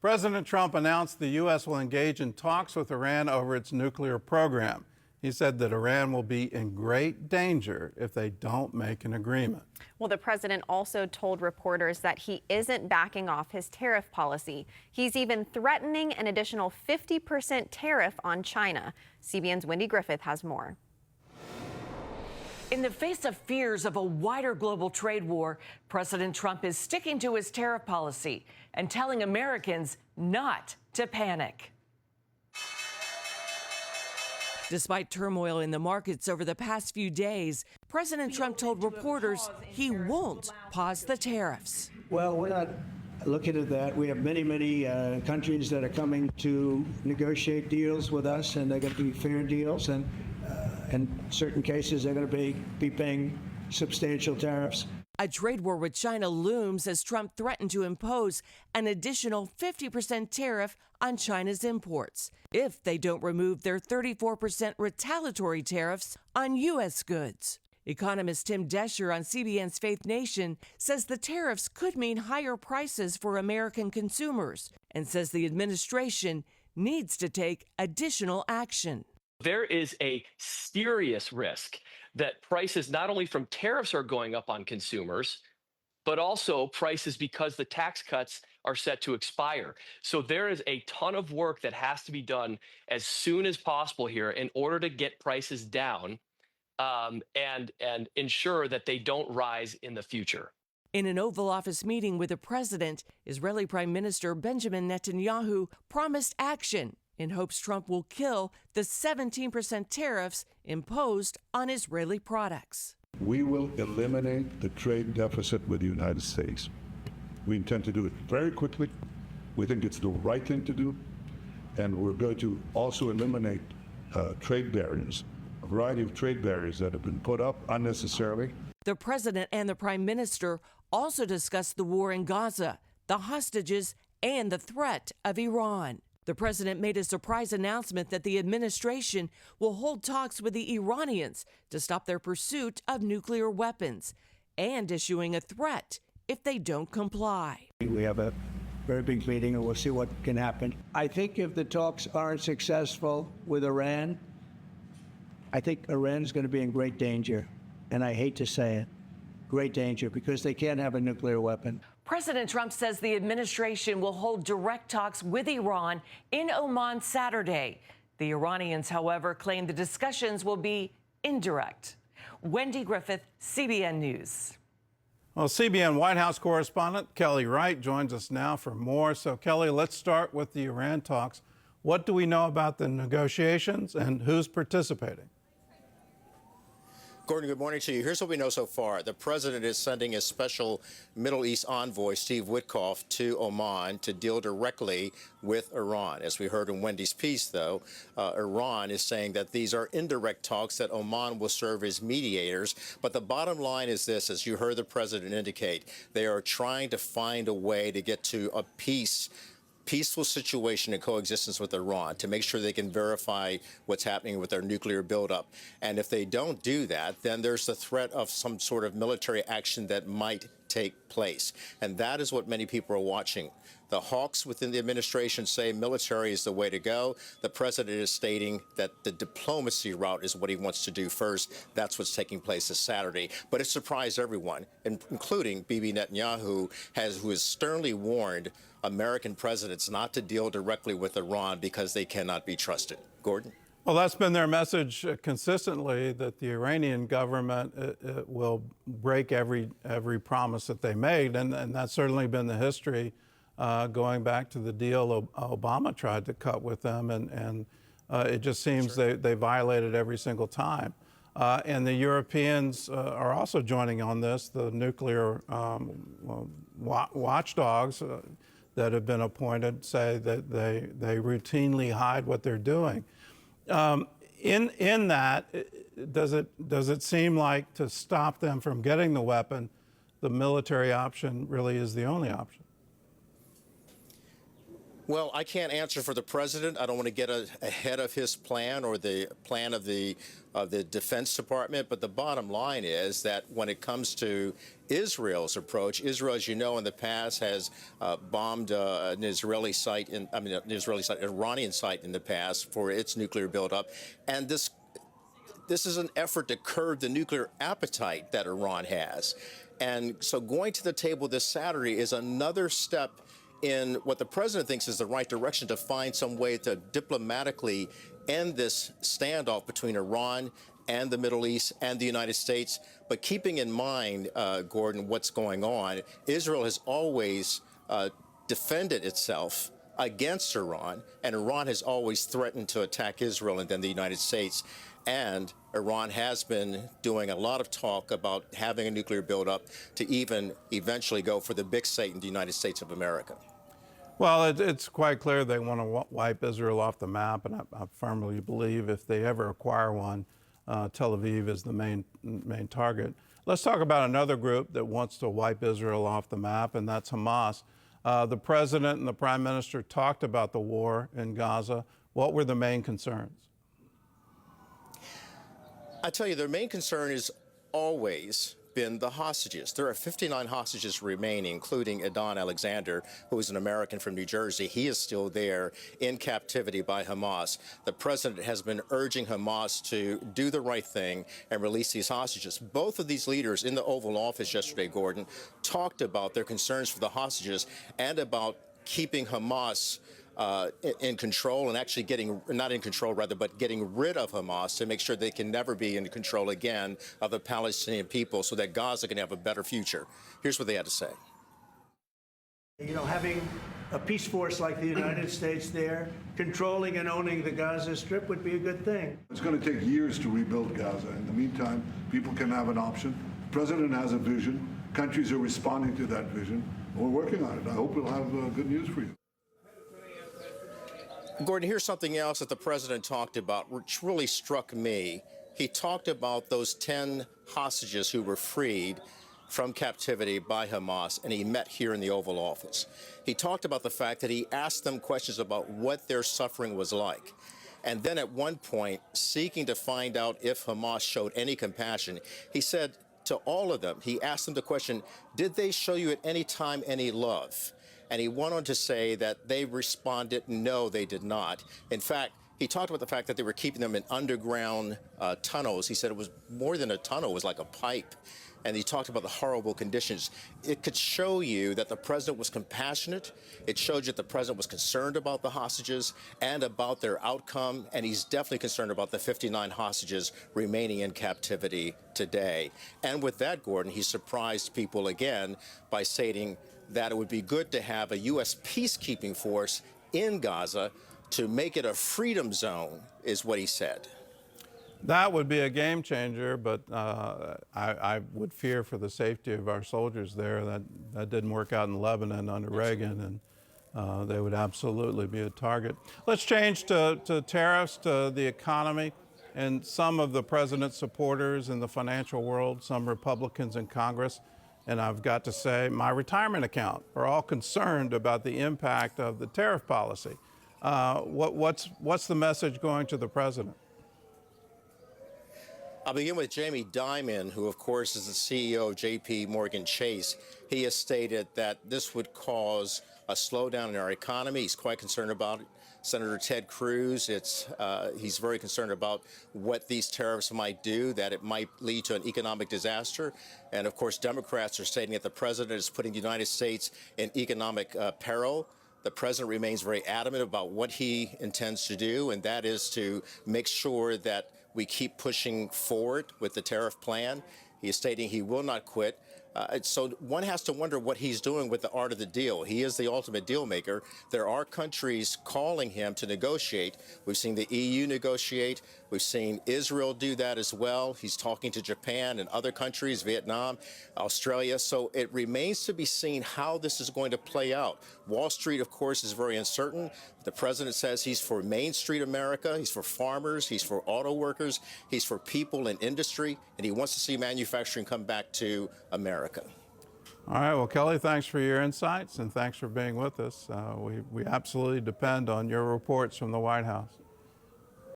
President Trump announced the U.S. will engage in talks with Iran over its nuclear program. He said that Iran will be in great danger if they don't make an agreement. Well, the president also told reporters that he isn't backing off his tariff policy. He's even threatening an additional 50% tariff on China. CBN's Wendy Griffith has more. In the face of fears of a wider global trade war, President Trump is sticking to his tariff policy and telling Americans not to panic. Despite turmoil in the markets over the past few days, President Trump told reporters he won't pause the tariffs. Well, we're not looking at that. We have many countries that are coming to negotiate deals with us, and they're going to be fair deals. And in certain cases, they're going to be paying substantial tariffs. A trade war with China looms as Trump threatened to impose an additional 50% tariff on China's imports if they don't remove their 34% retaliatory tariffs on U.S. goods. Economist Tim Desher on CBN's Faith Nation says the tariffs could mean higher prices for American consumers and says the administration needs to take additional action. There is a serious risk that prices not only from tariffs are going up on consumers, but also prices because the tax cuts are set to expire. So there is a ton of work that has to be done as soon as possible here in order to get prices down and ensure that they don't rise in the future. In an Oval Office meeting with the president, Israeli Prime Minister Benjamin Netanyahu promised action in hopes Trump will kill the 17% tariffs imposed on Israeli products. We will eliminate the trade deficit with the United States. We intend to do it very quickly. We think it's the right thing to do. And we're going to also eliminate trade barriers, a variety of trade barriers that have been put up unnecessarily. The president and the prime minister also discussed the war in Gaza, the hostages, and the threat of Iran. The president made a surprise announcement that the administration will hold talks with the Iranians to stop their pursuit of nuclear weapons and issuing a threat if they don't comply. We have a very big meeting, and we'll see what can happen. I think if the talks aren't successful with Iran, I think Iran is going to be in great danger. And I hate to say it, great danger, because they can't have a nuclear weapon. President Trump says the administration will hold direct talks with Iran in Oman Saturday. The Iranians, however, claim the discussions will be indirect. Wendy Griffith, CBN News. Well, CBN White House correspondent Kelly Wright joins us now for more. So, Kelly, let's start with the Iran talks. What do we know about the negotiations and who's participating? Gordon, good morning to you. Here's what we know so far. The president is sending a special Middle East envoy, Steve Witkoff, to Oman to deal directly with Iran. As we heard in Wendy's piece, though, Iran is saying that these are indirect talks, that Oman will serve as mediators. But the bottom line is this, as you heard the president indicate, they are trying to find a way to get to a peaceful situation and coexistence with Iran to make sure they can verify what's happening with their nuclear buildup. And if they don't do that, then there's the threat of some sort of military action that might take place. And that is what many people are watching. The hawks within the administration say military is the way to go. The president is stating that the diplomacy route is what he wants to do first. That's what's taking place this Saturday. But it surprised everyone, including Bibi Netanyahu, who has sternly warned American presidents not to deal directly with Iran because they cannot be trusted. Gordon? Well, that's been their message consistently, that the Iranian government will break every promise that they made. And that's certainly been the history going back to the deal Obama tried to cut with them. And it just seems they violated every single time. And the Europeans are also joining on this. The nuclear watchdogs that have been appointed say that they routinely hide what they're doing. In that, does it seem like to stop them from getting the weapon, the military option really is the only option? Well, I can't answer for the president. I don't want to get ahead of his plan or the plan of the Defense Department. But the bottom line is that when it comes to Israel's approach, Israel, as you know, in the past has bombed an Iranian site in the past for its nuclear buildup, and this is an effort to curb the nuclear appetite that Iran has. And so going to the table this Saturday is another step in what the president thinks is the right direction to find some way to diplomatically end this standoff between Iran and the Middle East and the United States. But keeping in mind, Gordon, what's going on, Israel has always defended itself against Iran, and Iran has always threatened to attack Israel and then the United States. And Iran has been doing a lot of talk about having a nuclear buildup to even eventually go for the big Satan, the United States of America. Well, it's quite clear they want to wipe Israel off the map, and I firmly believe if they ever acquire one, Tel Aviv is the main target. Let's talk about another group that wants to wipe Israel off the map, and that's Hamas. The president and the prime minister talked about the war in Gaza. What were the main concerns? I tell you, their main concern has always been the hostages. There are 59 hostages remaining, including Adnan Alexander, who is an American from New Jersey. He is still there in captivity by Hamas. The president has been urging Hamas to do the right thing and release these hostages. Both of these leaders in the Oval Office yesterday, Gordon, talked about their concerns for the hostages and about keeping Hamas in control and actually not in control rather, but getting rid of Hamas to make sure they can never be in control again of the Palestinian people so that Gaza can have a better future. Here's what they had to say. You know, having a peace force like the United States there, controlling and owning the Gaza Strip would be a good thing. It's going to take years to rebuild Gaza. In the meantime, people can have an option. The president has a vision. Countries are responding to that vision. We're working on it. I hope we'll have good news for you. Gordon, here's something else that the president talked about, which really struck me. He talked about those 10 hostages who were freed from captivity by Hamas, and he met here in the Oval Office. He talked about the fact that he asked them questions about what their suffering was like. And then at one point, seeking to find out if Hamas showed any compassion, he said to all of them, he asked them the question, did they show you at any time any love? And he went on to say that they responded, no, they did not. In fact, he talked about the fact that they were keeping them in underground tunnels. He said it was more than a tunnel, it was like a pipe. And he talked about the horrible conditions. It could show you that the president was compassionate. It showed you that the president was concerned about the hostages and about their outcome. And he's definitely concerned about the 59 hostages remaining in captivity today. And with that, Gordon, he surprised people again by stating that it would be good to have a U.S. peacekeeping force in Gaza to make it a freedom zone, is what he said. That would be a game changer, but I would fear for the safety of our soldiers there. That didn't work out in Lebanon under Reagan, and they would absolutely be a target. Let's change to tariffs, to the economy. And some of the president's supporters in the financial world, some Republicans in Congress, and I've got to say, my retirement account, are all concerned about the impact of the tariff policy. What's the message going to the president? I'll begin with Jamie Dimon, who, of course, is the CEO of J.P. Morgan Chase. He has stated that this would cause a slowdown in our economy. He's quite concerned about it. Senator Ted Cruz, he's very concerned about what these tariffs might do, that it might lead to an economic disaster. And, of course, Democrats are stating that the president is putting the United States in economic peril. The president remains very adamant about what he intends to do, and that is to make sure that we keep pushing forward with the tariff plan. He is stating he will not quit. So one has to wonder what he's doing with the art of the deal. He is the ultimate deal maker. There are countries calling him to negotiate. We've seen the EU negotiate. We've seen Israel do that as well. He's talking to Japan and other countries, Vietnam, Australia. So it remains to be seen how this is going to play out. Wall Street, of course, is very uncertain. The president says he's for Main Street America. He's for farmers. He's for auto workers. He's for people in industry. And he wants to see manufacturing come back to America. All right. Well, Kelly, thanks for your insights and thanks for being with us. We absolutely depend on your reports from the White House.